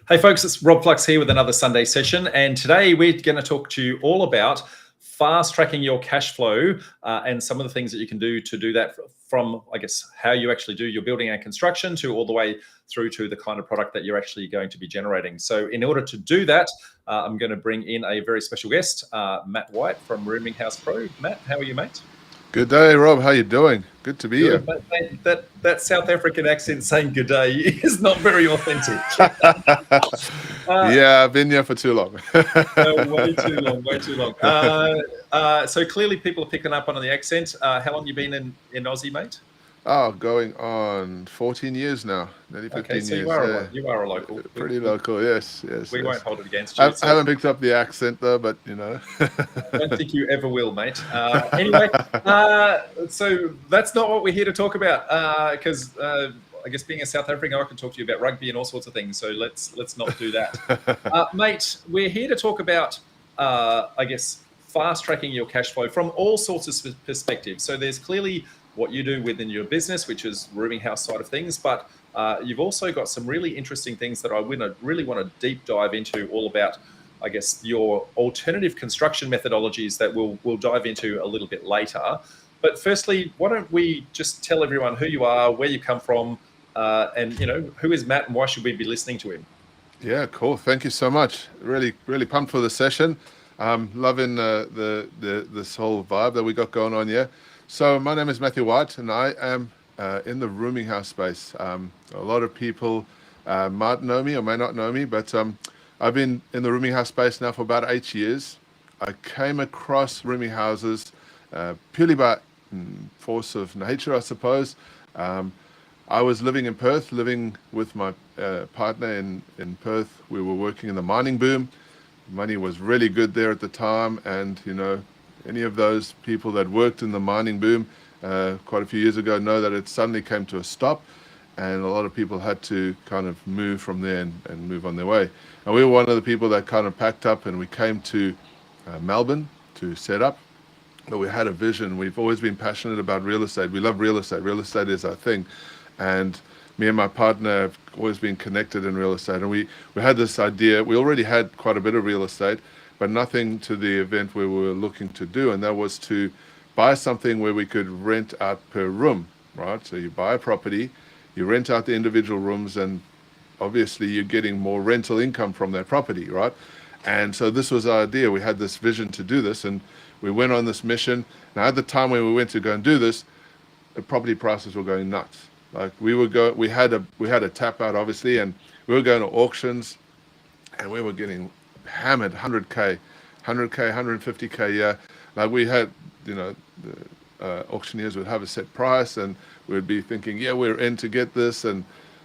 Hey folks, it's Rob Flux here with another Sunday session, and today we're going to talk to you all about fast tracking your cash flow and some of the things that you can do to do that, from, I guess, how you actually do your building and construction to all the way through to the kind of product that you're actually going to be generating. So in order to do that, I'm going to bring in a very special guest, Matt White from Rooming Pro. Matt, how are you, mate? Good day, Rob. How you doing? Good to be here. Mate, that South African accent saying good day is not very authentic. Yeah, I've been here for too long. Way too long. So clearly people are picking up on the accent. How long you been in Aussie, mate? Oh, going on 14 years now, nearly 15 okay, so years. You are a local. Pretty local, yes. We won't hold it against you. I haven't picked up the accent though, but you know. I don't think you ever will, mate. Anyway, so that's not what we're here to talk about, because I guess being a South African, I can talk to you about rugby and all sorts of things. So let's not do that, mate. We're here to talk about, I guess, fast tracking your cash flow from all sorts of perspectives. So there's clearly what you do within your business, which is rooming house side of things, but you've also got some really interesting things that I really want to deep dive into, all about, I guess, your alternative construction methodologies that we'll dive into a little bit later. But firstly, why don't we just tell everyone who you are, where you come from, and who is Matt and why should we be listening to him? Yeah, cool. Thank you so much. Really pumped for the session. Loving this whole vibe that we got going on here. So my name is Matthew White, and I am in the rooming house space. A lot of people might know me or may not know me, but I've been in the rooming house space now for about 8 years. I came across rooming houses purely by force of nature, I suppose. I was living in Perth, living with my partner in Perth. We were working in the mining boom. Money was really good there at the time, and any of those people that worked in the mining boom quite a few years ago know that it suddenly came to a stop, and a lot of people had to kind of move from there and move on their way. And we were one of the people that kind of packed up and we came to Melbourne to set up. But we had a vision. We've always been passionate about real estate. We love real estate. Real estate is our thing. And me and my partner have always been connected in real estate. And we had this idea. We already had quite a bit of real estate, but nothing to the event where we were looking to do, and that was to buy something where we could rent out per room, right? So you buy a property, you rent out the individual rooms, and obviously you're getting more rental income from that property, right? And so this was our idea. We had this vision to do this, and we went on this mission. Now at the time when we went to go and do this, the property prices were going nuts. Like we had a tap out, obviously, and we were going to auctions, and we were getting hammered 100k, 150k a year. Like we had, the auctioneers would have a set price, and we'd be thinking, yeah, we're in to get this, and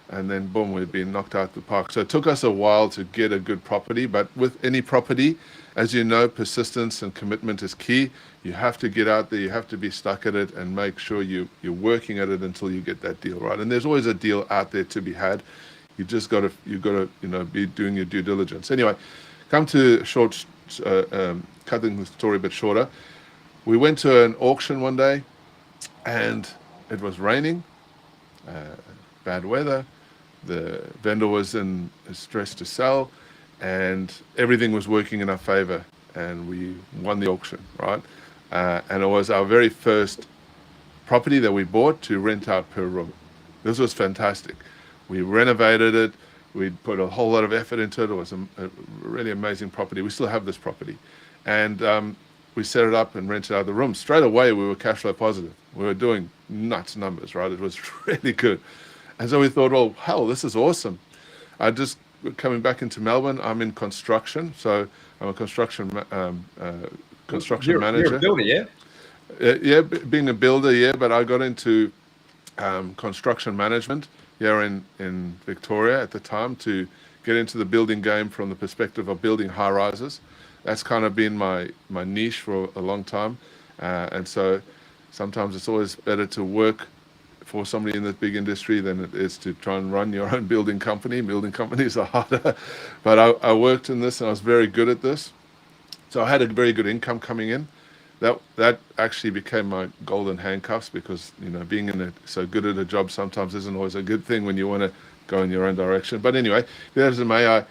then boom, we'd be knocked out the park. So it took us a while to get a good property, but with any property, as you know, persistence and commitment is key. You have to get out there, you have to be stuck at it, and make sure you're working at it until you get that deal right. And there's always a deal out there to be had. You just got to be doing your due diligence. Anyway, come to cutting the story a bit shorter. We went to an auction one day, and it was raining, bad weather. The vendor was in stress to sell, and everything was working in our favor, and we won the auction, right? And it was our very first property that we bought to rent out per room. This was fantastic. We renovated it. We put a whole lot of effort into it. It was a really amazing property. We still have this property. And we set it up and rented out the rooms. Straight away, we were cash flow positive. We were doing nuts numbers, right? It was really good. And so we thought, well, hell, this is awesome. Coming back into Melbourne, I'm in construction. So I'm a construction manager. You're a builder, yeah? Yeah, being a builder, yeah. But I got into construction management here in Victoria at the time, to get into the building game from the perspective of building high rises. That's kind of been my niche for a long time, and so sometimes it's always better to work for somebody in this big industry than it is to try and run your own building company. Building companies are harder, but I worked in this and I was very good at this, so I had a very good income coming in. That actually became my golden handcuffs, because being so good at a job sometimes isn't always a good thing when you want to go in your own direction. But anyway, as it may,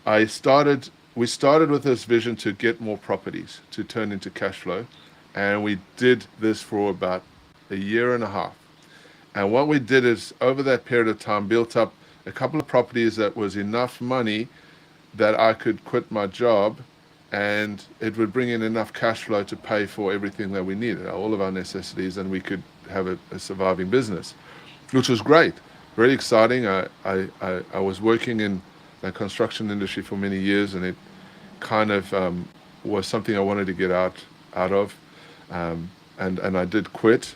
we started with this vision to get more properties to turn into cash flow, and we did this for about a year and a half. And what we did is, over that period of time, built up a couple of properties that was enough money that I could quit my job, and it would bring in enough cash flow to pay for everything that we needed, all of our necessities, and we could have a surviving business, which was great, very exciting. I was working in the construction industry for many years, and it kind of was something I wanted to get out of, and I did quit,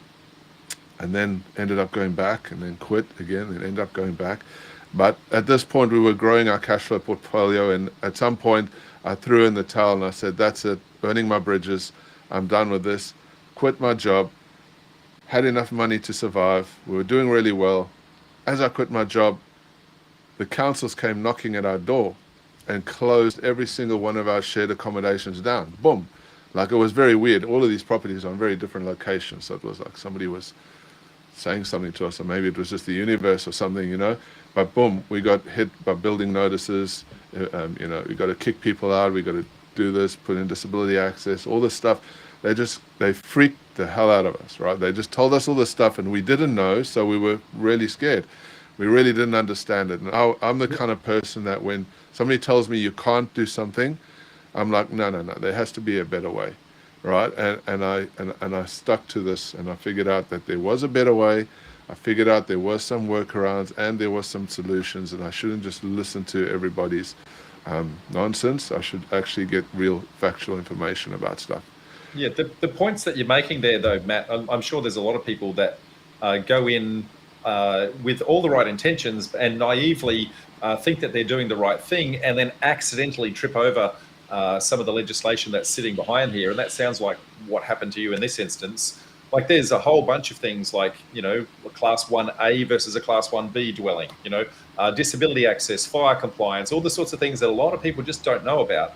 and then ended up going back, and then quit again, and ended up going back. But at this point, we were growing our cash flow portfolio, and at some point, I threw in the towel and I said, that's it, burning my bridges, I'm done with this, quit my job, had enough money to survive, we were doing really well. As I quit my job, the councils came knocking at our door and closed every single one of our shared accommodations down. Boom. Like, it was very weird. All of these properties are on very different locations, so it was like somebody was saying something to us, or maybe it was just the universe or something, but boom, we got hit by building notices. We got to kick people out, we got to do this, put in disability access, all this stuff. They freaked the hell out of us, right? They just told us all this stuff, and we didn't know, so we were really scared. We really didn't understand it. And I'm the kind of person that when somebody tells me you can't do something, I'm like, no, there has to be a better way. Right, and I stuck to this, and I figured out that there was a better way. I figured out there was some workarounds, and there was some solutions, and I shouldn't just listen to everybody's nonsense. I should actually get real factual information about stuff. Yeah, the points that you're making there, though, Matt, I'm sure there's a lot of people that go in with all the right intentions and naively think that they're doing the right thing, and then accidentally trip over some of the legislation that's sitting behind here. And that sounds like what happened to you in this instance. Like, there's a whole bunch of things like, a class 1A versus a class 1B dwelling, disability access, fire compliance, all the sorts of things that a lot of people just don't know about.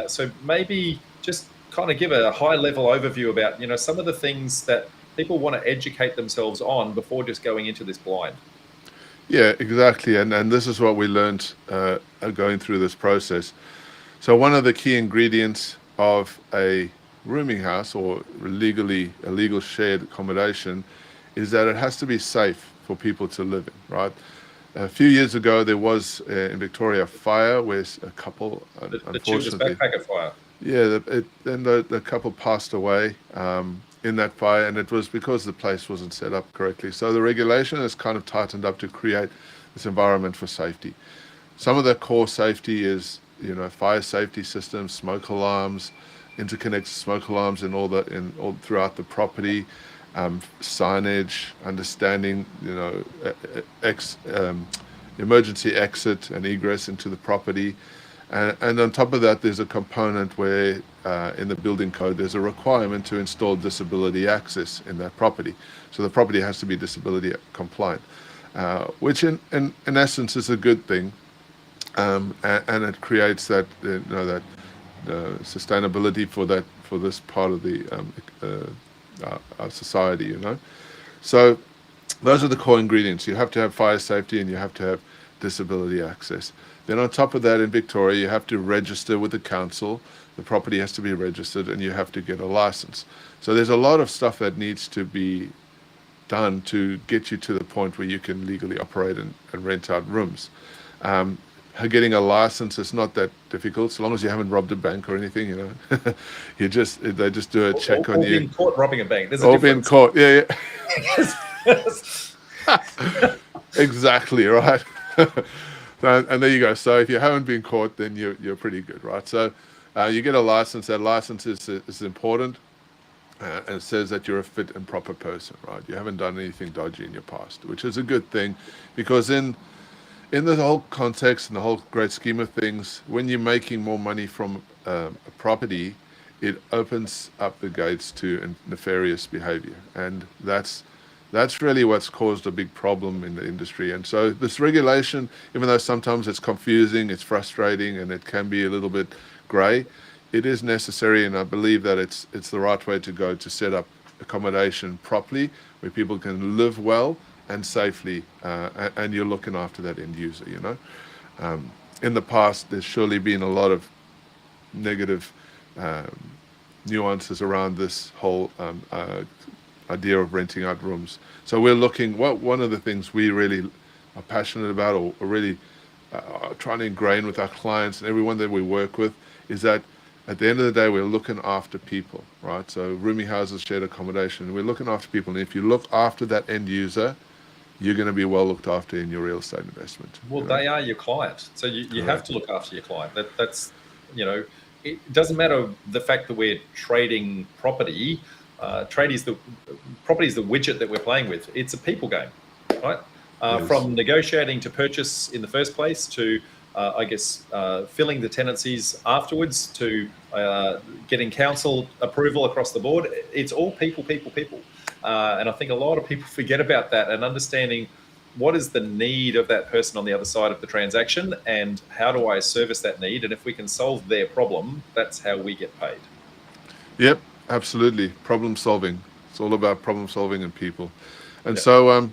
So maybe just kind of give a high level overview about, some of the things that people want to educate themselves on before just going into this blind. Yeah, exactly. And this is what we learned going through this process. So one of the key ingredients of a rooming house, or a legal shared accommodation, is that it has to be safe for people to live in, right? A few years ago, there was in Victoria a fire where a couple, unfortunately, the backpacker fire. Yeah, the couple passed away in that fire, and it was because the place wasn't set up correctly. So the regulation is kind of tightened up to create this environment for safety. Some of the core safety is, fire safety systems, smoke alarms, interconnected smoke alarms in all throughout the property, signage, understanding, emergency exit and egress into the property. And on top of that, there's a component where in the building code, there's a requirement to install disability access in that property. So the property has to be disability compliant, which in essence is a good thing. And it creates that sustainability for this part of our society. So those are the core ingredients. You have to have fire safety, and you have to have disability access. Then on top of that, in Victoria, you have to register with the council. The property has to be registered, and you have to get a license. So there's a lot of stuff that needs to be done to get you to the point where you can legally operate and rent out rooms. Getting a license is not that difficult, so long as you haven't robbed a bank or anything. They just do a check on you. Or being caught robbing a bank. There's a or difference. Being caught, yeah. Exactly, right. And there you go. So if you haven't been caught, then you're pretty good, right? So you get a license. That license is important, and it says that you're a fit and proper person, right? You haven't done anything dodgy in your past, which is a good thing, because in the whole context and the whole great scheme of things, when you're making more money from a property, it opens up the gates to nefarious behavior, and that's really what's caused a big problem in the industry. And so this regulation, even though sometimes it's confusing, it's frustrating, and it can be a little bit grey, it is necessary, and I believe that it's the right way to go to set up accommodation properly, where people can live well and safely, and you're looking after that end user, you know. In the past, there's surely been a lot of negative nuances around this whole idea of renting out rooms. So we're looking, one of the things we really are passionate about, or really trying to ingrain with our clients and everyone that we work with, is that at the end of the day, we're looking after people, right? So rooming houses, shared accommodation, we're looking after people. And if you look after that end user, you're going to be well looked after in your real estate investment. Well, they are your client. So you have to look after your client. That's, you know, it doesn't matter the fact that we're trading property. Property is the widget that we're playing with. It's a people game, right? From negotiating to purchase in the first place to, filling the tenancies afterwards to getting council approval across the board. It's all people. And I think a lot of people forget about that, and understanding what is the need of that person on the other side of the transaction and how do I service that need. And if we can solve their problem, that's how we get paid. Yep, absolutely. Problem solving. It's all about problem solving and people. And so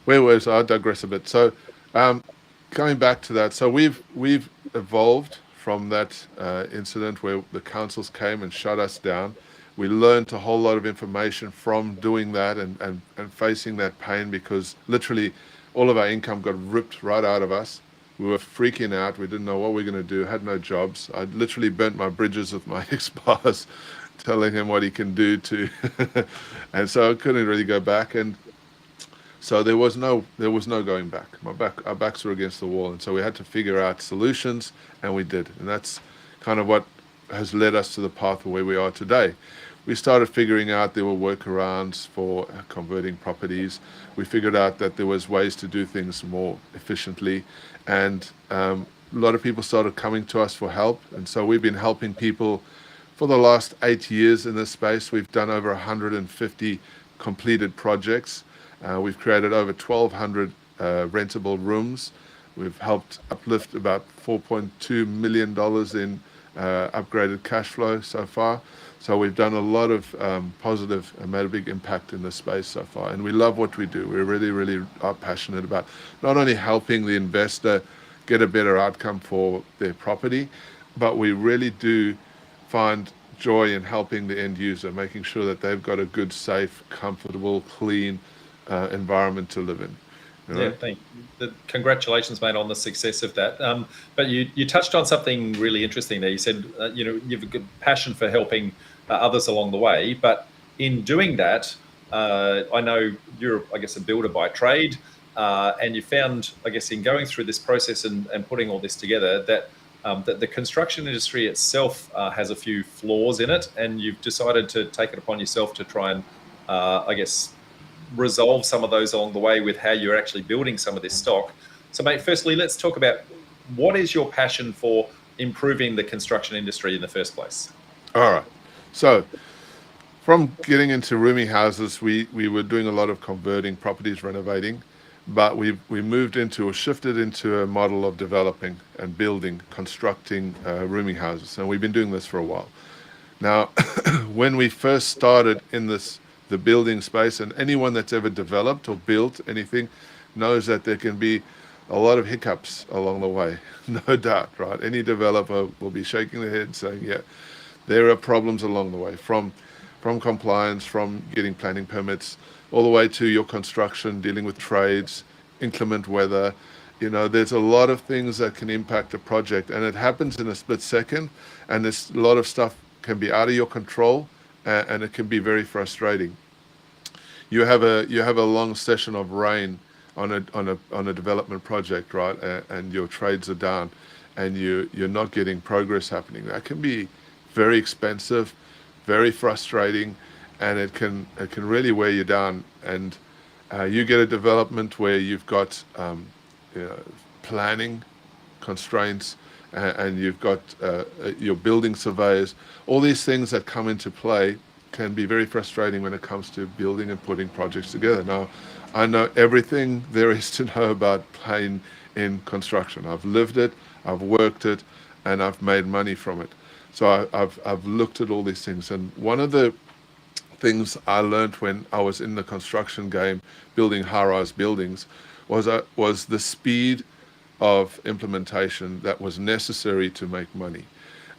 where was I? Digress a bit. So coming back to that, so we've evolved from that incident where the councils came and shut us down. We learned a whole lot of information from doing that and facing that pain, because literally all of our income got ripped right out of us. We were freaking out. We didn't know what we were going to do, had no jobs. I literally burnt my bridges with my ex-boss, telling him what he can do to, and so I couldn't really go back. And so there was no going back. Our backs were against the wall, and so we had to figure out solutions, and we did. And that's kind of what has led us to the path where we are today. We started figuring out there were workarounds for converting properties. We figured out that there was ways to do things more efficiently, and a lot of people started coming to us for help. And so we've been helping people for the last 8 years in this space. We've done over 150 completed projects. We've created over 1,200 rentable rooms. We've helped uplift about $4.2 million in upgraded cash flow so far. So we've done a lot of positive and made a big impact in this space so far. And we love what we do. We really, really are passionate about not only helping the investor get a better outcome for their property, but we really do find joy in helping the end user, making sure that they've got a good, safe, comfortable, clean environment to live in. You know? Yeah, thank you. Congratulations, mate, on the success of that. But you touched on something really interesting there. You said, you have a good passion for helping others along the way. But in doing that, I know you're, a builder by trade, and you found, in going through this process and putting all this together, that the construction industry itself has a few flaws in it, and you've decided to take it upon yourself to try and, resolve some of those along the way with how you're actually building some of this stock. So, mate, firstly, let's talk about what is your passion for improving the construction industry in the first place? All right. So from getting into rooming houses, we were doing a lot of converting properties, renovating, but we moved into or shifted into a model of developing and building, constructing rooming houses. And we've been doing this for a while. Now, when we first started in the building space, and anyone that's ever developed or built anything knows that there can be a lot of hiccups along the way, no doubt, right? Any developer will be shaking their head saying, yeah, there are problems along the way, from compliance, from getting planning permits, all the way to your construction, dealing with trades, inclement weather. You know, there's a lot of things that can impact a project, and it happens in a split second, and there's a lot of stuff can be out of your control, and it can be very frustrating. You have a long session of rain on a development project, right? And your trades are down, and you're not getting progress happening. That can be very expensive, very frustrating, and it can really wear you down. And you get a development where you've got planning constraints, and you've got your building surveyors. All these things that come into play can be very frustrating when it comes to building and putting projects together. Now, I know everything there is to know about playing in construction. I've lived it, I've worked it, and I've made money from it. So I've looked at all these things. And one of the things I learned when I was in the construction game, building high-rise buildings, was the speed of implementation that was necessary to make money.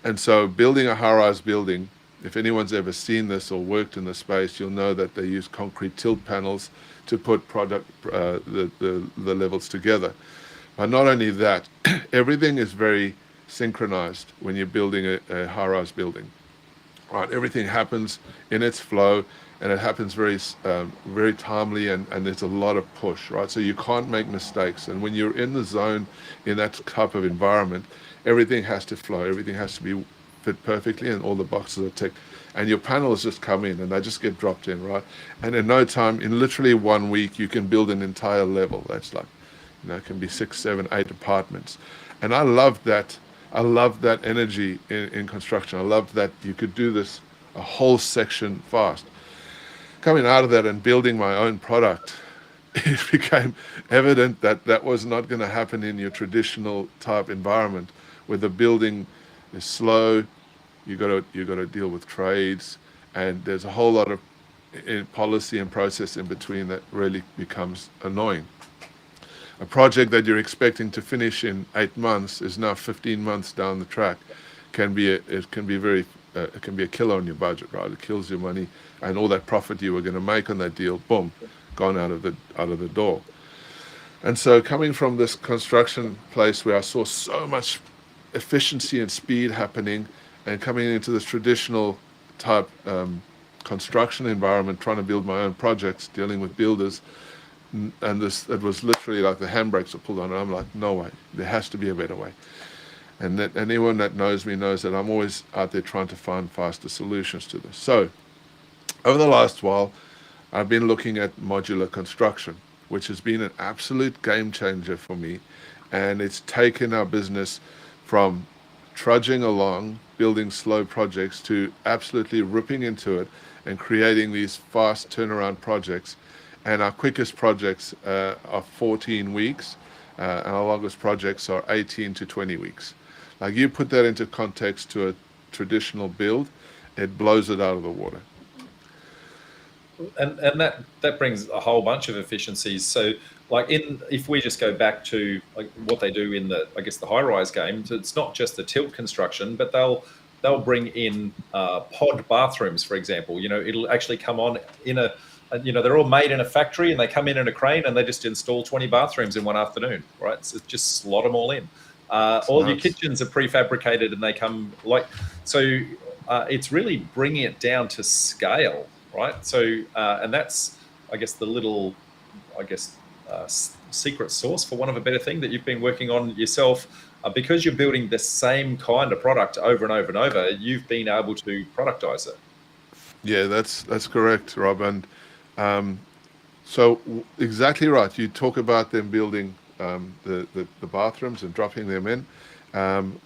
And so building a high-rise building, if anyone's ever seen this or worked in the space, you'll know that they use concrete tilt panels to put the levels together. But not only that, everything is very synchronized when you're building a high-rise building. Right, everything happens in its flow, and it happens very timely, and there's a lot of push, right? So you can't make mistakes. And when you're in the zone, in that type of environment, everything has to flow, everything has to be fit perfectly, and all the boxes are ticked. And your panels just come in, and they just get dropped in, right? And in no time, in literally 1 week, you can build an entire level. That's like, it can be 6, 7, 8 apartments. And I love that. I love that energy in construction. I love that you could do this a whole section fast. Coming out of that and building my own product, it became evident that that was not going to happen in your traditional type environment, where the building is slow. You got to deal with trades, and there's a whole lot of policy and process in between that really becomes annoying. A project that you're expecting to finish in 8 months is now 15 months down the track. It can be a killer on your budget, right? It kills your money, and all that profit you were going to make on that deal, boom, gone out of the door. And so, coming from this construction place where I saw so much efficiency and speed happening, and coming into this traditional type construction environment, trying to build my own projects, dealing with builders. And it was literally like the handbrakes were pulled on, and I'm like, no way, there has to be a better way. And that anyone that knows me knows that I'm always out there trying to find faster solutions to this. So over the last while, I've been looking at modular construction, which has been an absolute game changer for me. And it's taken our business from trudging along, building slow projects, to absolutely ripping into it and creating these fast turnaround projects. And our quickest projects are 14 weeks, and our longest projects are 18 to 20 weeks. Like, you put that into context to a traditional build, it blows it out of the water. And that brings a whole bunch of efficiencies. So, like, if we just go back to like what they do in the high-rise game, it's not just the tilt construction, but they'll bring in pod bathrooms, for example. It'll actually come on in a they're all made in a factory, and they come in a crane, and they just install 20 bathrooms in one afternoon, right? So just slot them all in. All your kitchens are prefabricated, and they come it's really bringing it down to scale, right? So, and that's, I guess, the little, secret sauce, for want of a better thing, that you've been working on yourself. Because you're building the same kind of product over and over and over, you've been able to productize it. Yeah, that's correct, Rob. And so exactly right. You talk about them building the bathrooms and dropping them in.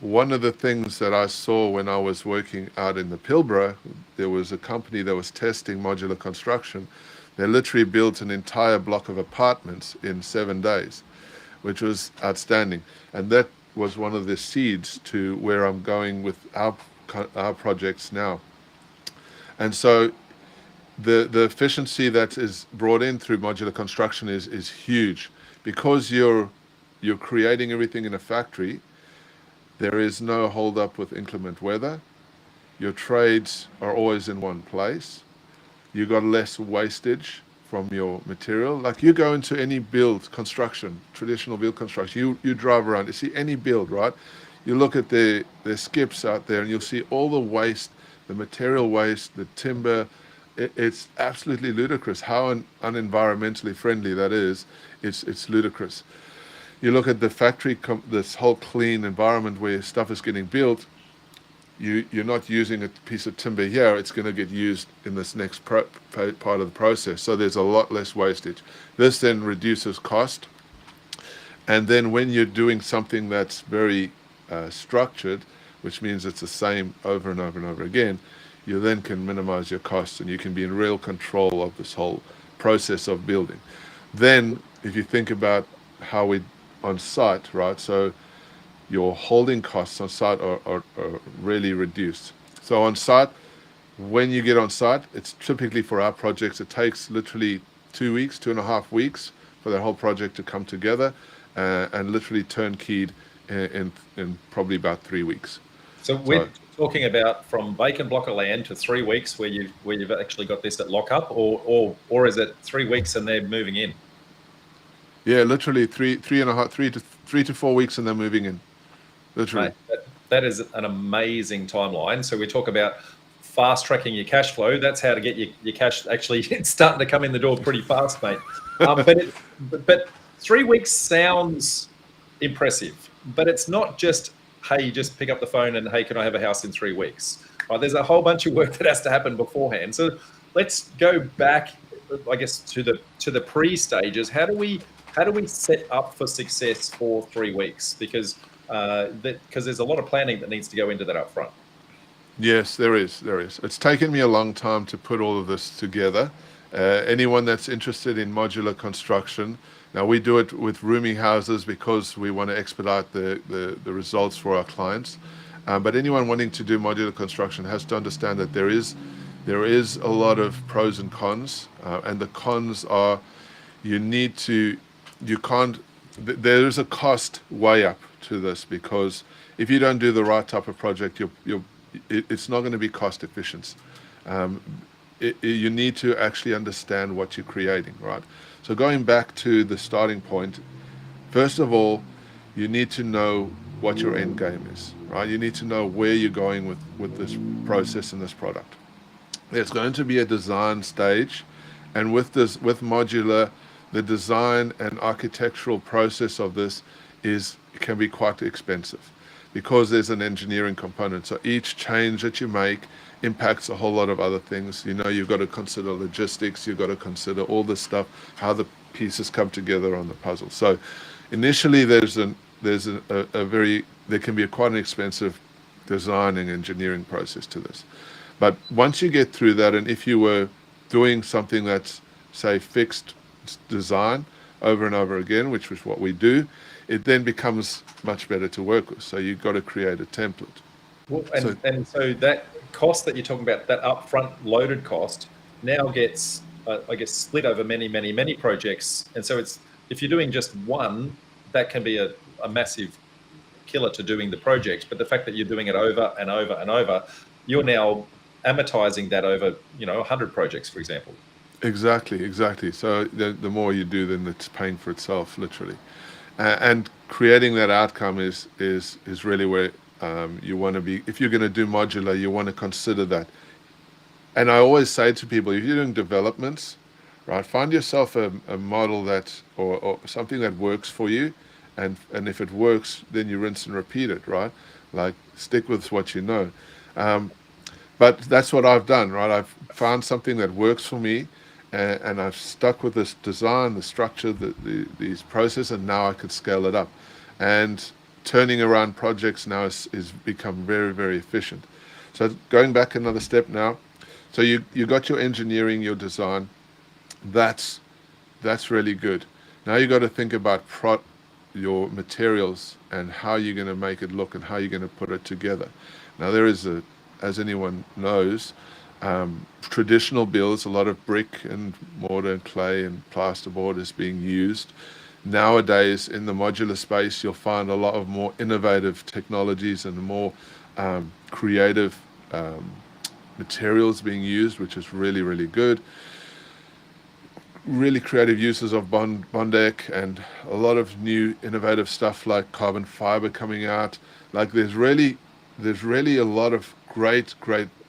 One of the things that I saw when I was working out in the Pilbara, there was a company that was testing modular construction. They literally built an entire block of apartments in 7 days, which was outstanding. And that was one of the seeds to where I'm going with our projects now. And so the efficiency that is brought in through modular construction is huge, because you're creating everything in a factory. There is no hold up with inclement weather. Your trades are always in one place. You got less wastage from your material. Like, you go into any build construction, traditional build construction, you drive around, you see any build, right? You look at the skips out there, and you'll see all the waste, the material waste, the timber. It's absolutely ludicrous how unenvironmentally friendly that is. It's ludicrous. You look at the factory, this whole clean environment where stuff is getting built. You're not using a piece of timber here. It's going to get used in this next part of the process. So there's a lot less wastage. This then reduces cost. And then when you're doing something that's very structured, which means it's the same over and over and over again, you then can minimize your costs, and you can be in real control of this whole process of building. Then, if you think about how we on site, right? So your holding costs on site are really reduced. So on site, When you get on site, it's typically for our projects, it takes literally 2 weeks, 2.5 weeks for the whole project to come together, and literally turnkeyed in probably about 3 weeks. So we're talking about from vacant block of land to 3 weeks where you've actually got this at lockup, or is it 3 weeks and they're moving in? Yeah, literally 3 to 4 weeks and they're moving in. Literally. Mate, that is an amazing timeline. So we talk about fast tracking your cash flow. That's how to get your cash actually it's starting to come in the door pretty fast, mate. But 3 weeks sounds impressive, but it's not just, hey, you just pick up the phone and, hey, can I have a house in 3 weeks? Right, there's a whole bunch of work that has to happen beforehand. So let's go back, I guess, to the pre-stages. How do we set up for success for 3 weeks? Because there's a lot of planning that needs to go into that up front. Yes, there is. It's taken me a long time to put all of this together. Anyone that's interested in modular construction, now we do it with rooming houses because we want to expedite the results for our clients. But anyone wanting to do modular construction has to understand that there is a lot of pros and cons, and the cons are there's a cost way up to this, because if you don't do the right type of project, it's not going to be cost efficient. You need to actually understand what you're creating, right? So going back to the starting point, first of all, you need to know what your end game is, right? You need to know where you're going with this process and this product. There's going to be a design stage, and with modular, the design and architectural process of this can be quite expensive, because there's an engineering component. So each change that you make impacts a whole lot of other things. You've got to consider logistics, you've got to consider all this stuff, how the pieces come together on the puzzle. So initially there can be quite an expensive design and engineering process to this. But once you get through that, and if you were doing something that's, say, fixed design over and over again, which was what we do, it then becomes much better to work with. So you've got to create a template. Well, and so that cost that you're talking about, that upfront loaded cost, now gets, I guess, split over many projects. And so if you're doing just one, that can be a massive killer to doing the project. But the fact that you're doing it over and over and over, you're now amortizing that over 100 projects, for example. Exactly. So the more you do, then it's paying for itself, literally. And creating that outcome is really where you want to be. If you're going to do modular, you want to consider that. And I always say to people, if you're doing developments, right, find yourself a model or something that works for you, and if it works, then you rinse and repeat it, right? Like, stick with what you know. But that's what I've done, right? I've found something that works for me, and I've stuck with this design, the structure, these process, and now I could scale it up. And turning around projects now is become very, very efficient. So going back another step now, so you got your engineering, your design, that's really good. Now you got to think about your materials and how you're going to make it look and how you're going to put it together. Now there is as anyone knows, traditional builds, a lot of brick and mortar and clay and plasterboard is being used. Nowadays in the modular space, you'll find a lot of more innovative technologies and more creative materials being used, which is really, really good. Really creative uses of Bondec and a lot of new innovative stuff like carbon fiber coming out. Like there's really a lot of great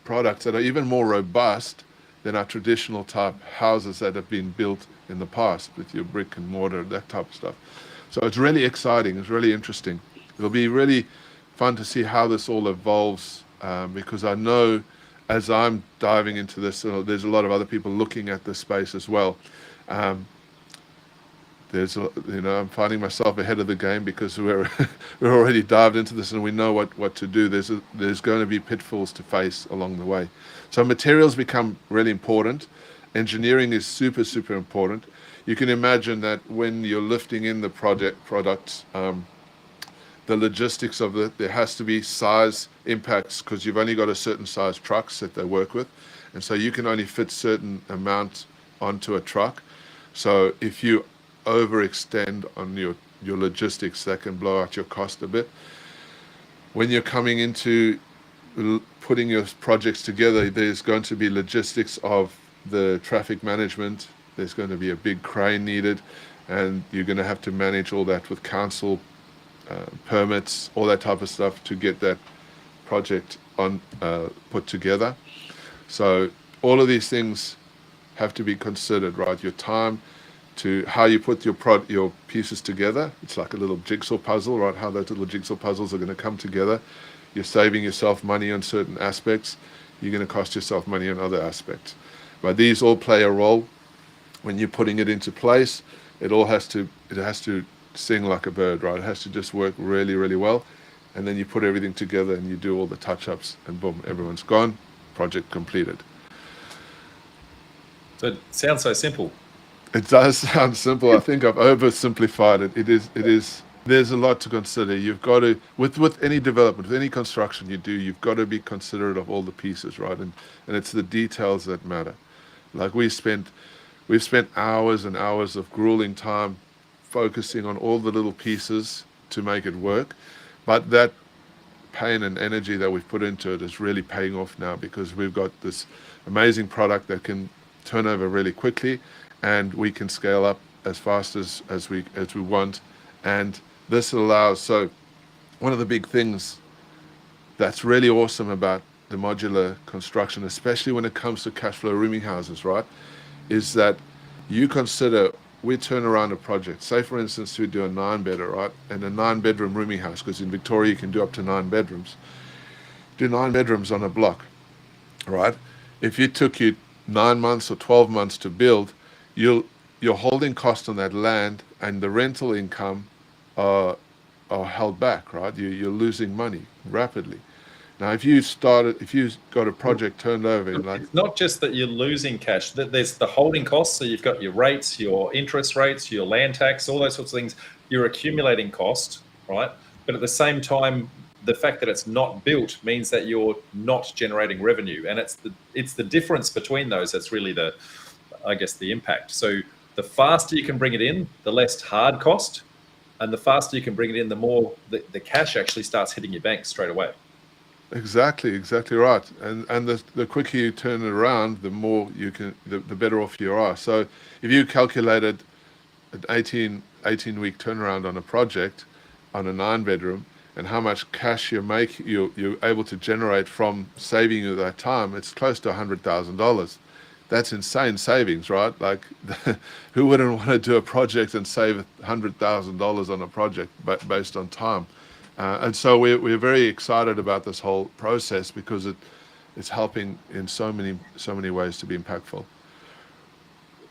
products that are even more robust than our traditional type houses that have been built in the past with your brick and mortar, that type of stuff. So it's really exciting, it's really interesting. It'll be really fun to see how this all evolves, because I know as I'm diving into this, there's a lot of other people looking at this space as well. I'm finding myself ahead of the game because we're already dived into this and we know what to do. There's going to be pitfalls to face along the way. So materials become really important. Engineering is super, super important. You can imagine that when you're lifting in the products, the logistics of it. There has to be size impacts because you've only got a certain size trucks that they work with, and so you can only fit certain amount onto a truck. So if you overextend on your logistics, that can blow out your cost a bit. When you're coming into putting your projects together, there's going to be logistics of the traffic management. There's going to be a big crane needed, and you're going to have to manage all that with council permits, all that type of stuff to get that project on put together. So all of these things have to be considered, right? Your time, to how you put your pieces together. It's like a little jigsaw puzzle, right? How those little jigsaw puzzles are going to come together. You're saving yourself money on certain aspects. You're going to cost yourself money on other aspects. But these all play a role when you're putting it into place. It has to sing like a bird, right? It has to just work really, really well. And then you put everything together and you do all the touch-ups, and boom, everyone's gone. Project completed. So it sounds so simple. It does sound simple. I think I've oversimplified it. It is. There's a lot to consider. You've got to, with any development, with any construction you do, you've got to be considerate of all the pieces, right? And it's the details that matter. Like we've spent hours and hours of grueling time focusing on all the little pieces to make it work. But that pain and energy that we've put into it is really paying off now, because we've got this amazing product that can turn over really quickly, and we can scale up as fast as we want. And this allows, so one of the big things that's really awesome about the modular construction, especially when it comes to cash flow rooming houses, right, is that you consider, we turn around a project, say for instance we do a 9-bedder, right, and a 9-bedroom rooming house, because in Victoria you can do up to 9 bedrooms. Do 9 bedrooms on a block, right? If it took you 9 months or 12 months to build, your holding cost on that land and the rental income are held back, right? You're losing money rapidly. Now, if you've got a project turned over in like... It's not just that you're losing cash, that there's the holding costs. So you've got your rates, your interest rates, your land tax, all those sorts of things. You're accumulating cost, right? But at the same time, the fact that it's not built means that you're not generating revenue. And it's the difference between those that's really the impact. So the faster you can bring it in, the less hard cost. And the faster you can bring it in, the more the cash actually starts hitting your bank straight away. Exactly right. And the quicker you turn it around, the more you can, the better off you are. So if you calculated an 18-week turnaround on a project on a 9-bedroom, and how much cash you're able to generate from saving you that time, it's close to $100,000. That's insane savings, right? Like, who wouldn't want to do a project and save $100,000 on a project based on time? And so we're very excited about this whole process, because it's helping in so many ways to be impactful.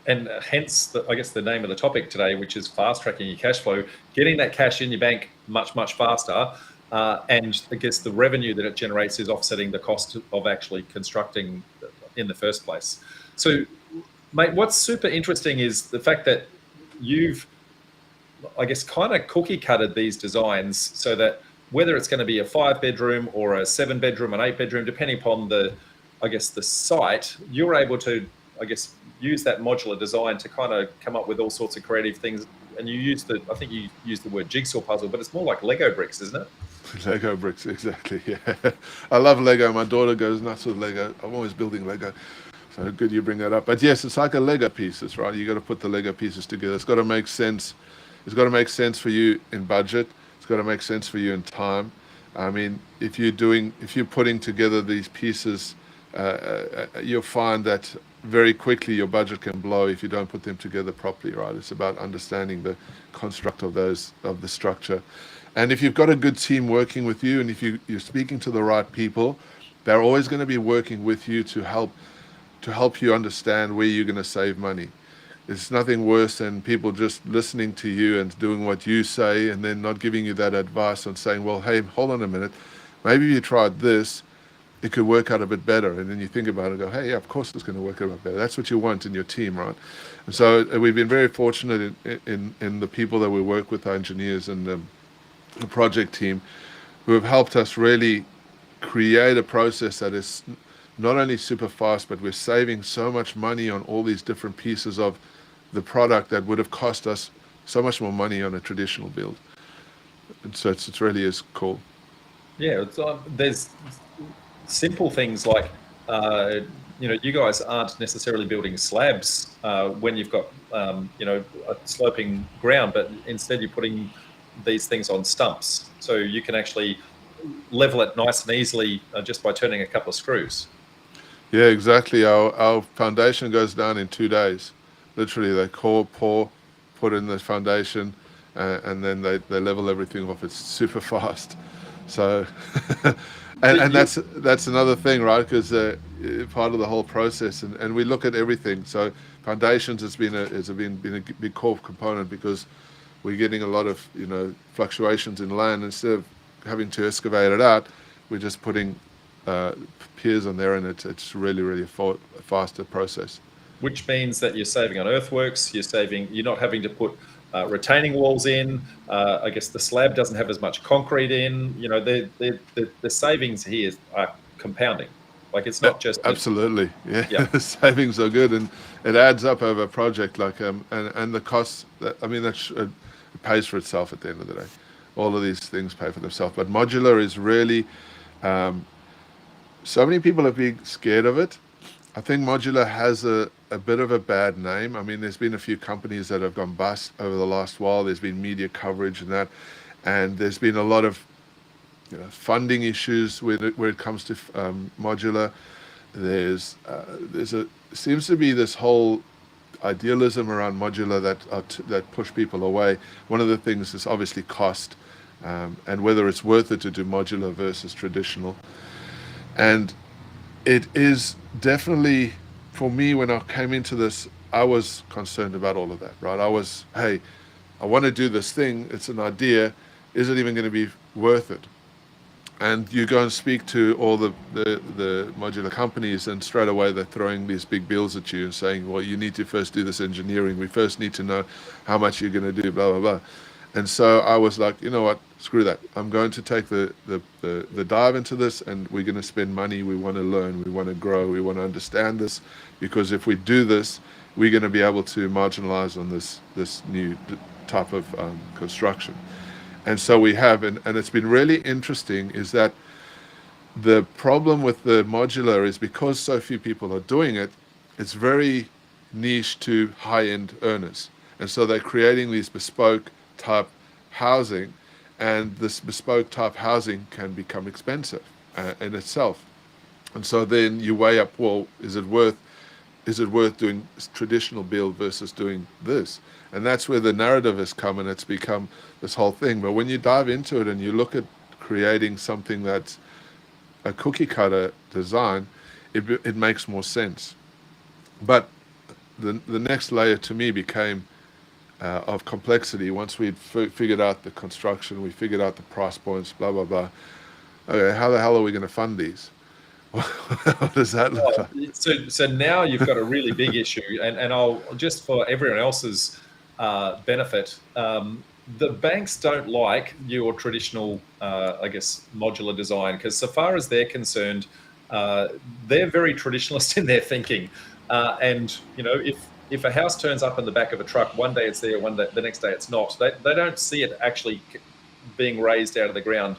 And hence, the name of the topic today, which is fast tracking your cash flow, getting that cash in your bank much faster. And I guess the revenue that it generates is offsetting the cost of actually constructing in the first place. So, mate, what's super interesting is the fact that you've, kind of cookie cutted these designs so that whether it's going to be a 5-bedroom or a 7-bedroom, an 8-bedroom, depending upon the site, you're able to, use that modular design to kind of come up with all sorts of creative things. And you use I think you used the word jigsaw puzzle, but it's more like Lego bricks, isn't it? Lego bricks, exactly. Yeah, I love Lego. My daughter goes nuts with Lego. I'm always building Lego. So good you bring that up. But yes, it's like a Lego pieces, right? You got to put the Lego pieces together. It's got to make sense. It's got to make sense for you in budget. It's got to make sense for you in time. I mean, if you're putting together these pieces, you'll find that very quickly your budget can blow if you don't put them together properly, right? It's about understanding the construct of the structure. And if you've got a good team working with you, and if you're speaking to the right people, they're always going to be working with you to help you understand where you're going to save money. There's nothing worse than people just listening to you and doing what you say, and then not giving you that advice and saying, well, hey, hold on a minute, maybe you tried this, it could work out a bit better. And then you think about it and go, hey, yeah, of course it's going to work out a bit better. That's what you want in your team, right? And so we've been very fortunate in the people that we work with, our engineers, and the project team, who have helped us really create a process that is not only super fast, but we're saving so much money on all these different pieces of the product that would have cost us so much more money on a traditional build. And so it really is cool. Yeah, there's simple things like, you guys aren't necessarily building slabs when you've got, a sloping ground, but instead you're putting these things on stumps. So you can actually level it nice and easily just by turning a couple of screws. Yeah, exactly. Our foundation goes down in 2 days. Literally, they pour, put in the foundation, and then they level everything off. It's super fast. So, and that's another thing, right? Because part of the whole process, and we look at everything. So foundations has been a big core component, because we're getting a lot of fluctuations in land. Instead of having to excavate it out, we're just putting piers on there, and it's really a faster process. Which means that you're saving on earthworks. You're not having to put retaining walls in. I guess the slab doesn't have as much concrete in. The savings here are compounding. Like, it's not just absolutely, yeah. The savings are good, and it adds up over a project. Like and the costs. It pays for itself at the end of the day. All of these things pay for themselves. But modular is really. So many people have been scared of it. I think modular has a bit of a bad name. I mean, there's been a few companies that have gone bust over the last while. There's been media coverage and that, and there's been a lot of funding issues where it comes to modular. There's seems to be this whole idealism around modular that push people away. One of the things is obviously cost, and whether it's worth it to do modular versus traditional. And it is definitely, for me, when I came into this, I was concerned about all of that, right? I want to do this thing. It's an idea. Is it even going to be worth it? And you go and speak to all the modular companies, and straight away they're throwing these big bills at you and saying, well, you need to first do this engineering. We first need to know how much you're going to do, blah, blah, blah. And so I was like, you know what, screw that. I'm going to take the dive into this, and we're going to spend money. We want to learn. We want to grow. We want to understand this, because if we do this, we're going to be able to marginalize on this new type of construction. And so we have, and it's been really interesting, is that the problem with the modular is because so few people are doing it, it's very niche to high-end earners. And so they're creating these bespoke type housing, and this bespoke type housing can become expensive in itself. And so then you weigh up, well, is it worth doing traditional build versus doing this? And that's where the narrative has come, and it's become this whole thing. But when you dive into it and you look at creating something that's a cookie cutter design, it makes more sense. But the next layer to me became of complexity. Once we'd figured out the construction, we figured out the price points, blah, blah, blah. Okay, how the hell are we going to fund these? What does that look like? So now you've got a really big issue, and I'll just, for everyone else's benefit, the banks don't like your traditional, modular design, because so far as they're concerned, they're very traditionalist in their thinking. And if a house turns up in the back of a truck, one day it's there, the next day it's not. They don't see it actually being raised out of the ground.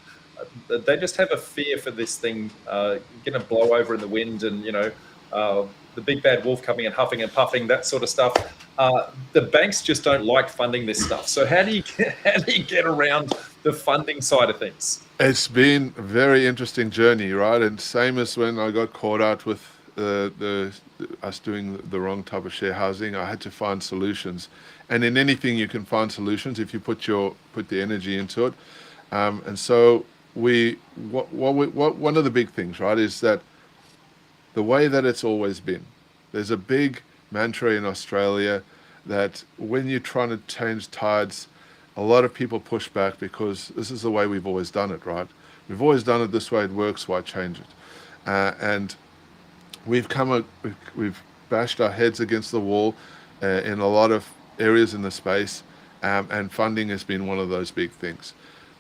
They just have a fear for this thing going to blow over in the wind, and the big bad wolf coming and huffing and puffing, that sort of stuff. The banks just don't like funding this stuff. So how do you get around the funding side of things? It's been a very interesting journey, right? And same as when I got caught out with us doing the wrong type of share housing, I had to find solutions. And in anything you can find solutions if you put the energy into it. And so one of the big things, right, is that the way that it's always been. There's a big mantra in Australia that when you're trying to change tides, a lot of people push back because this is the way we've always done it, right? We've always done it this way, it works, why change it? And we've bashed our heads against the wall in a lot of areas in the space, and funding has been one of those big things.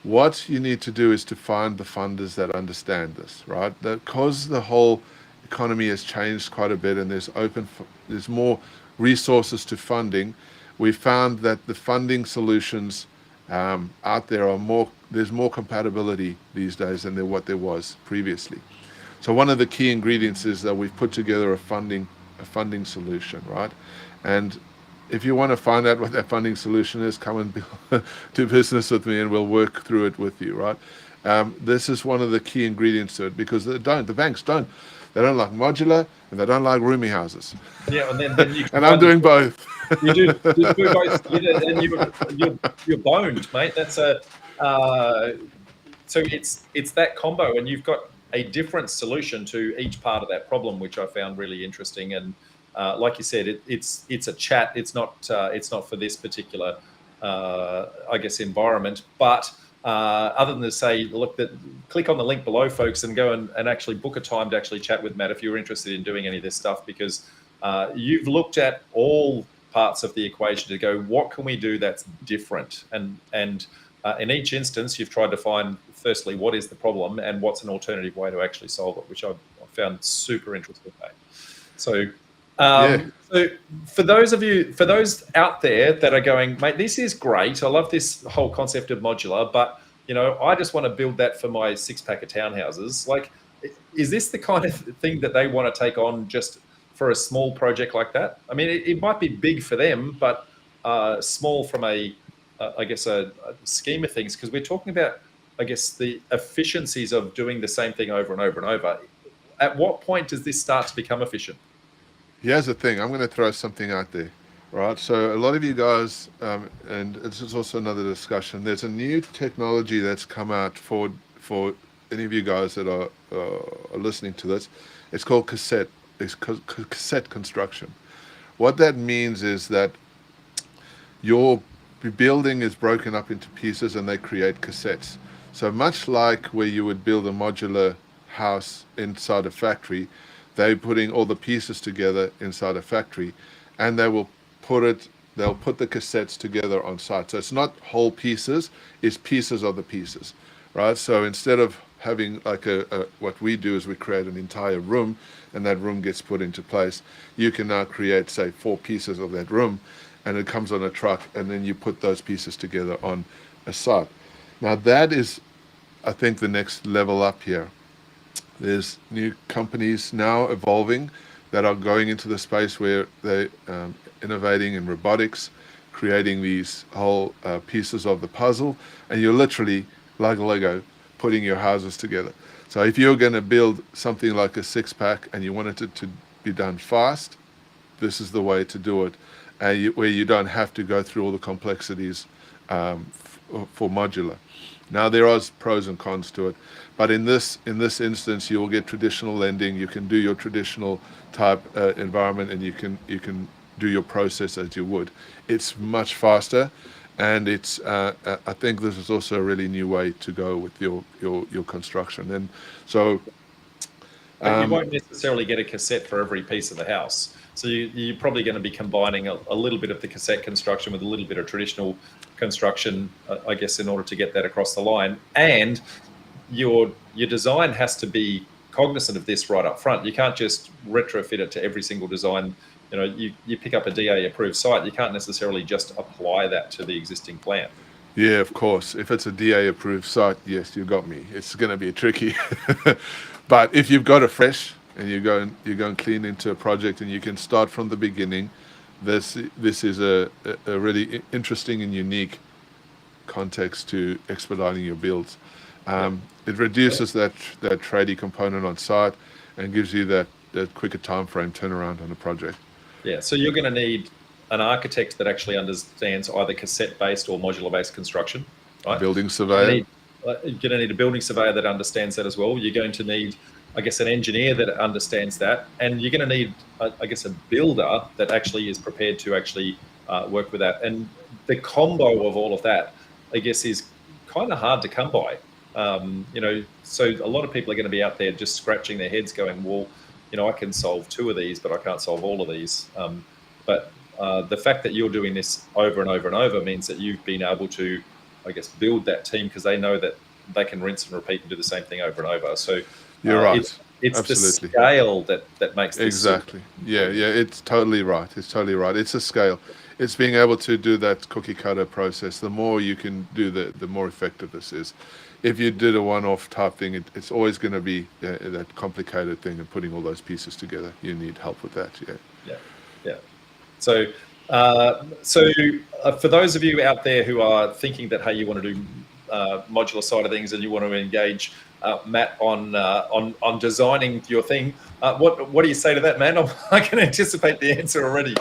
What you need to do is to find the funders that understand this, right? Because the whole economy has changed quite a bit, and there's more resources to funding. We found that the funding solutions out there there's more compatibility these days than what there was previously. So one of the key ingredients is that we've put together a funding solution, right? And if you want to find out what that funding solution is, come and do business with me, and we'll work through it with you, right? This is one of the key ingredients to it, because the banks don't. They don't like modular, and they don't like rooming houses. Yeah, and then you and I'm doing both. You do both, and you're boned, mate. That's so it's that combo, and you've got a different solution to each part of that problem, which I found really interesting. And like you said, it's a chat. It's not for this particular, I guess, environment. But other than to say, look, click on the link below, folks, and go and actually book a time to actually chat with Matt if you're interested in doing any of this stuff, because you've looked at all parts of the equation to go, what can we do that's different? And in each instance, you've tried to find, firstly, what is the problem and what's an alternative way to actually solve it, which I found super interesting. So, so for those out there that are going, mate, this is great. I love this whole concept of modular, but I just want to build that for my 6-pack of townhouses. Like, is this the kind of thing that they want to take on just for a small project like that? I mean, it might be big for them, but small from I guess, a scheme of things, because we're talking about, I guess, the efficiencies of doing the same thing over and over and over. At what point does this start to become efficient? Here's the thing. I'm going to throw something out there, right? So a lot of you guys, and this is also another discussion, there's a new technology that's come out for any of you guys that are listening to this. It's called Cassette. It's cassette construction. What that means is that your building is broken up into pieces, and they create cassettes. So much like where you would build a modular house inside a factory, they're putting all the pieces together inside a factory, and they'll put the cassettes together on site. So it's not whole pieces, it's pieces of the pieces, right? So instead of having like what we do is we create an entire room, and that room gets put into place. You can now create, say, 4 pieces of that room, and it comes on a truck, and then you put those pieces together on a site. Now that is, I think, the next level up here. There's new companies now evolving that are going into the space where they're innovating in robotics, creating these whole pieces of the puzzle, and you're literally, like Lego, putting your houses together. So if you're going to build something like a 6-pack and you want it to be done fast, this is the way to do it, where you don't have to go through all the complexities for modular. Now there are pros and cons to it, but in this instance, you will get traditional lending. You can do your traditional type environment, and you can do your process as you would. It's much faster, and it's I think this is also a really new way to go with your construction. And so you won't necessarily get a cassette for every piece of the house. So you're probably going to be combining a little bit of the cassette construction with a little bit of traditional construction, I guess, in order to get that across the line. And your design has to be cognizant of this right up front. You can't just retrofit it to every single design. You pick up a DA approved site, you can't necessarily just apply that to the existing plan. Yeah, of course. If it's a DA approved site, yes, you got me. It's going to be tricky. But if you've got a fresh, and you go and clean into a project, and you can start from the beginning, this is a really interesting and unique context to expediting your builds. It reduces that tradie component on site and gives you that quicker time frame turnaround on a project. Yeah, so you're going to need an architect that actually understands either cassette-based or modular-based construction, right? Building surveyor. You're going to need a building surveyor that understands that as well. You're going to need, I guess, an engineer that understands that, and you're going to need, I guess, a builder that actually is prepared to actually work with that. And the combo of all of that, I guess, is kind of hard to come by. So a lot of people are going to be out there just scratching their heads going, well, I can solve 2 of these, but I can't solve all of these. But the fact that you're doing this over and over and over means that you've been able to, I guess, build that team because they know that they can rinse and repeat and do the same thing over and over. So you're right. It's Absolutely. the scale that makes this exactly. Yeah, it's totally right. It's totally right. It's a scale. It's being able to do that cookie cutter process. The more you can do, the more effective this is. If you did a one-off type thing, it's always going to be that complicated thing and putting all those pieces together. You need help with that. Yeah. So, for those of you out there who are thinking that, hey, you want to do modular side of things and you want to engage Matt on designing your thing, what do you say to that, man? I can anticipate the answer already.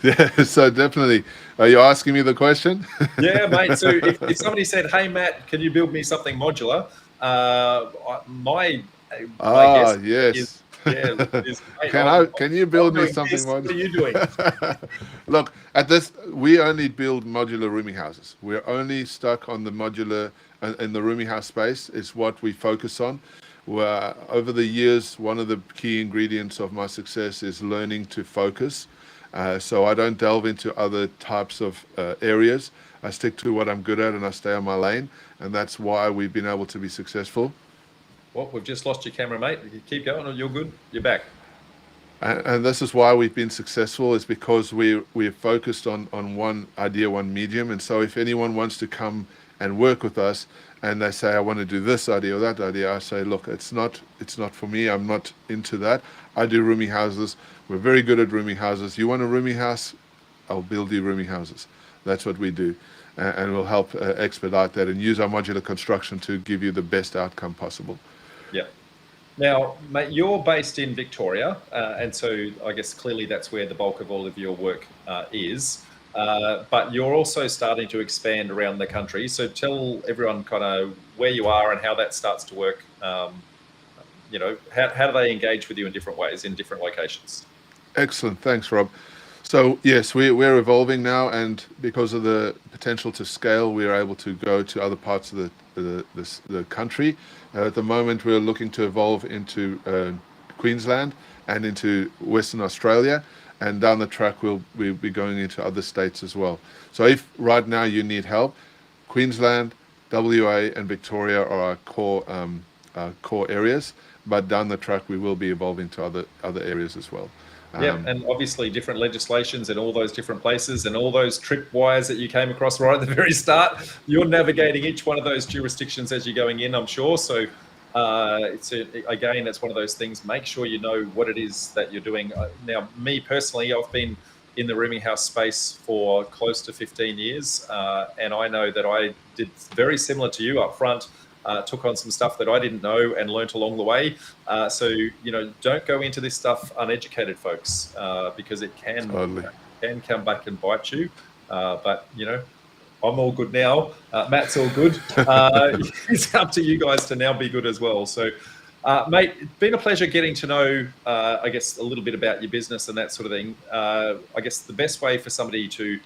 Yeah, so definitely. Are you asking me the question? Yeah, mate. So if somebody said, hey, Matt, can you build me something modular? My guess yes. is, mate, can you build me something modular? What are you doing? Look, at this, we only build modular rooming houses. We're only stuck on the modular in the rooming house space is what we focus on. Over the years, one of the key ingredients of my success is learning to focus. So I don't delve into other types of areas. I stick to what I'm good at and I stay on my lane. And that's why we've been able to be successful. Well, we've just lost your camera, mate. You keep going. You're good. You're back. And this is why we've been successful, is because we're focused on one idea, one medium. And so if anyone wants to come and work with us and they say, I want to do this idea or that idea, I say, look, it's not for me. I'm not into that. I do rooming houses. We're very good at rooming houses. You want a rooming house? I'll build you rooming houses. That's what we do. And we'll help expedite that and use our modular construction to give you the best outcome possible. Yeah. Now, mate, you're based in Victoria, and so I guess clearly that's where the bulk of all of your work is. But you're also starting to expand around the country. So tell everyone kind of where you are and how that starts to work. How do they engage with you in different ways in different locations? Excellent. Thanks, Rob. So yes, we're evolving now, and because of the potential to scale, we are able to go to other parts of the country. At the moment, we're looking to evolve into Queensland and into Western Australia, and down the track we'll be going into other states as well. So if right now you need help, Queensland, WA, and Victoria are our core areas, but down the track we will be evolving to other areas as well. Yeah, and obviously different legislations in all those different places and all those tripwires that you came across right at the very start. You're navigating each one of those jurisdictions as you're going in, I'm sure. So it's one of those things. Make sure you know what it is that you're doing. Now, me personally, I've been in the rooming house space for close to 15 years, and I know that I did very similar to you up front. Took on some stuff that I didn't know and learnt along the way. So don't go into this stuff uneducated, folks, because it can come back and bite you. But I'm all good now. Matt's all good. It's up to you guys to now be good as well. So, mate, it's been a pleasure getting to know, I guess, a little bit about your business and that sort of thing. I guess the best way for somebody to,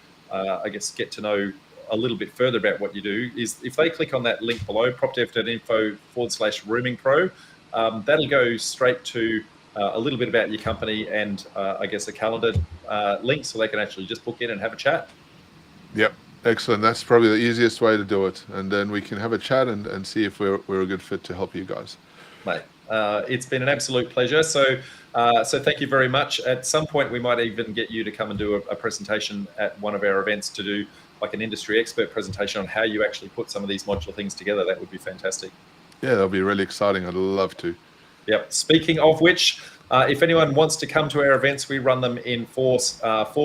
get to know a little bit further about what you do is if they click on that link below, propdev.info/rooming pro, that'll go straight to a little bit about your company and a calendar link so they can actually just book in and have a chat. Yep. Excellent. That's probably the easiest way to do it. And then we can have a chat and see if we're a good fit to help you guys. Mate, it's been an absolute pleasure. So thank you very much. At some point, we might even get you to come and do a presentation at one of our events to do like an industry expert presentation on how you actually put some of these modular things together. That would be fantastic. Yeah, that'll be really exciting. I'd love to. Yep. Speaking of which, if anyone wants to come to our events, we run them in four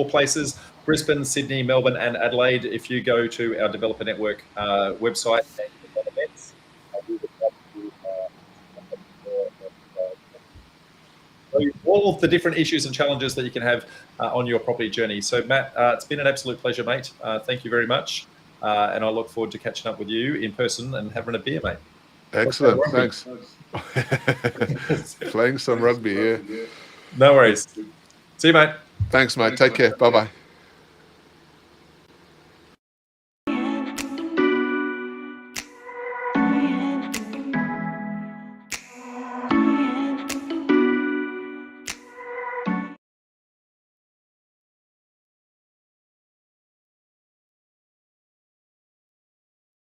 places: Brisbane, Sydney, Melbourne, and Adelaide. If you go to our Developer Network website and click on events, we would love to all of the different issues and challenges that you can have on your property journey. So Matt, it's been an absolute pleasure, mate. Thank you very much. And I look forward to catching up with you in person and having a beer, mate. Excellent. Thanks. Playing some rugby, yeah. No worries. See you, mate. Thanks, mate. Take care. Bye-bye.